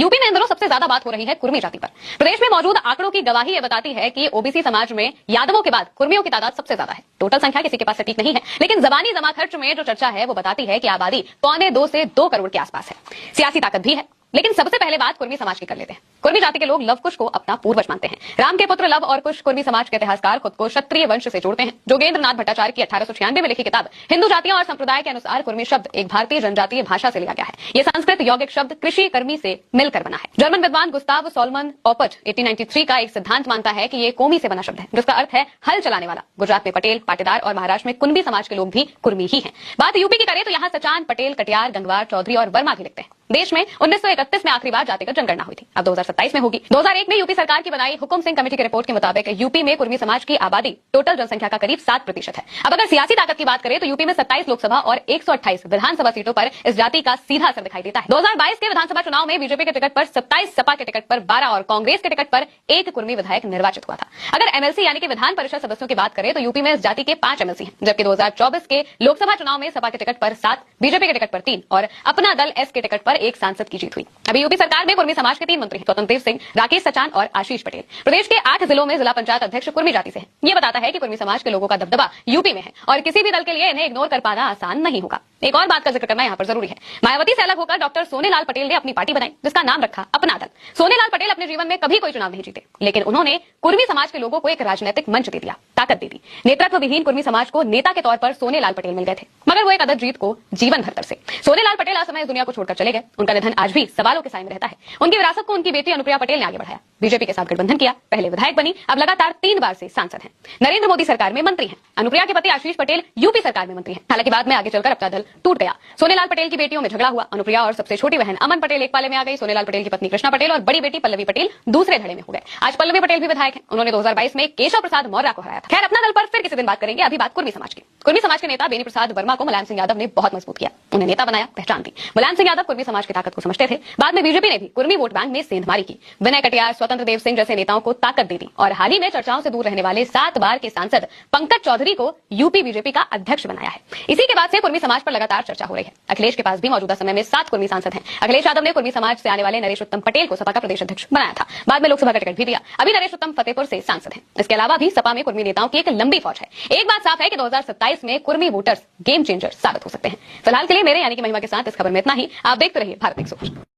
UP में इन दिनों सबसे ज्यादा बात हो रही है कुर्मी जाति पर। प्रदेश में मौजूद आंकड़ों की गवाही ये बताती है कि ओबीसी समाज में यादवों के बाद कुर्मियों की तादाद सबसे ज्यादा है। टोटल संख्या किसी के पास सटीक नहीं है, लेकिन जबानी जमा खर्च में जो चर्चा है वो बताती है कि आबादी 1.25 से 2 करोड़ के आसपास है। सियासी ताकत भी है, लेकिन सबसे पहले बात कुर्मी समाज की कर लेते हैं। कुर्मी जाति के लोग लव कुश को अपना पूर्वज मानते हैं। राम के पुत्र लव और कुश कुर्मी समाज के इतिहासकार खुद को क्षत्रिय वंश से जोड़ते हैं। जोगेंद्र नाथ भट्टाचार्य की 1896 में लिखी किताब हिंदू जातियां और संप्रदाय के अनुसार कुर्मी शब्द एक भारतीय जनजातीय भाषा से लिया गया है। ये संस्कृत यौगिक शब्द कृषि कर्मी से मिलकर बना है। जर्मन विद्वान गुस्ताव सोलमन ओपट 1893 का एक सिद्धांत मानता है कि ये कोमी से बना शब्द है, जिसका अर्थ है हल चलाने वाला। गुजरात में पटेल, पाटीदार और महाराष्ट्र में कुंभी समाज के लोग भी कुर्मी ही हैं। बात यूपी की करें तो यहाँ सचान, पटेल, कटियार, गंगवार, चौधरी और वर्मा भी लिखते हैं। देश में 1931 में आखिरी बार जातिगत जनगणना हुई थी, अब 2027 में होगी। 2001 में यूपी सरकार की बनाई हुकुम सिंह कमेटी की रिपोर्ट के मुताबिक यूपी में कुर्मी समाज की आबादी टोटल जनसंख्या का करीब 7% है। अब अगर सियासी ताकत की बात करें तो यूपी में 27 लोकसभा और 128 विधानसभा सीटों पर इस जाति का सीधा असर दिखाई देता है। 2022 के विधानसभा चुनाव में बीजेपी के टिकट पर 27, सपा के टिकट पर 12 और कांग्रेस के टिकट पर 1 कुर्मी विधायक निर्वाचित हुआ था। अगर एमएलसी यानी कि विधान परिषद सदस्यों की बात करें तो यूपी में इस जाति के 5 एमएलसी हैं, जबकि 2024 के लोकसभा चुनाव में सपा के टिकट पर 7, बीजेपी के टिकट पर 3 और अपना दल एस के टिकट पर 1 सांसद की जीत हुई। अभी यूपी सरकार में कुर्मी समाज के 3 मंत्री स्वतंत्र देव सिंह, राकेश सचान और आशीष पटेल। प्रदेश के 8 जिलों में जिला पंचायत अध्यक्ष कुर्मी जाति से हैं। ये बताता है कि कुर्मी समाज के लोगों का दबदबा यूपी में है और किसी भी दल के लिए इन्हें इग्नोर कर पाना आसान नहीं होगा। एक और बात का जिक्र करना यहाँ पर जरूरी है। मायावती से अलग होकर डॉक्टर सोनेलाल पटेल ने अपनी पार्टी बनाई, जिसका नाम रखा अपना दल। सोनेलाल पटेल अपने जीवन में कभी कोई चुनाव नहीं जीते, लेकिन उन्होंने कुर्मी समाज के लोगों को एक राजनीतिक मंच दे दिया, ताकत दे दी। नेतृत्व विहीन कुर्मी समाज को नेता के तौर पर सोनेलाल पटेल मिल गए थे, मगर वो एक अदर जीत को जीवन भर तरसे। सोनेलाल पटेल असमय इस दुनिया को छोड़कर चले गए। उनका निधन आज भी सवालों के साए में रहता है। उनकी विरासत को उनकी बेटी अनुप्रिया पटेल ने आगे बढ़ाया, बीजेपी के साथ गठबंधन किया, पहले विधायक बनी, अब लगातार 3 बार से सांसद हैं। नरेंद्र मोदी सरकार में मंत्री हैं। अनुप्रिया के पति आशीष पटेल यूपी सरकार में मंत्री हैं। हालांकि बाद में आगे चलकर अपना दल टूट गया। सोनेलाल पटेल की बेटियों में झगड़ा हुआ। अनुप्रिया और सबसे छोटी बहन अमन पटेल एक पाले में आ गई। सोनेलाल पटेल की पत्नी कृष्णा पटेल और बड़ी बेटी पल्लवी पटेल दूसरे धड़े में हो गए। आज पल्लवी पटेल भी विधायक हैं। उन्होंने 2022 में केशव प्रसाद मौर्य को हराया था। खैर, अपना दल पर फिर किसी दिन बात करेंगे। अभी बात कुर्मी समाज की। कुर्मी समाज के नेता बेनी प्रसाद वर्मा को मुलायम सिंह यादव ने बहुत मजबूत किया, उन्हें नेता बनाया, पहचान दी। मुलायम सिंह यादव कुर्मी समाज की ताकत को समझते थे। बाद में बीजेपी ने भी कुर्मी वोट बैंक में सेंधमारी की। विनय कटियार, स्वतंत्र देव सिंह जैसे नेताओं को ताकत दे दी और हाल ही में चर्चाओं से दूर रहने वाले 7 बार के सांसद पंकज चौधरी को यूपी बीजेपी का अध्यक्ष बनाया है। इसी के बाद से कुर्मी समाज पर लगातार चर्चा हो रही है। अखिलेश के पास भी मौजूदा समय में 7 कुर्मी सांसद हैं। अखिलेश यादव ने कुर्मी समाज से आने वाले नरेश उत्तम पटेल को सपा का प्रदेश अध्यक्ष बनाया था। बाद में लोकसभा का टिकट भी दिया। अभी नरेश उत्तम फतेहपुर से सांसद हैं। इसके अलावा भी सपा में कुर्मी नेताओं की एक लंबी फौज है। एक बात साफ है कि 2027 में कुर्मी वोटर्स गेम चेंजर साबित हो सकते हैं। फिलहाल के लिए मेरे यानी कि महिमा के साथ इस खबर में इतना ही। आप देखते रहिए भारत 100।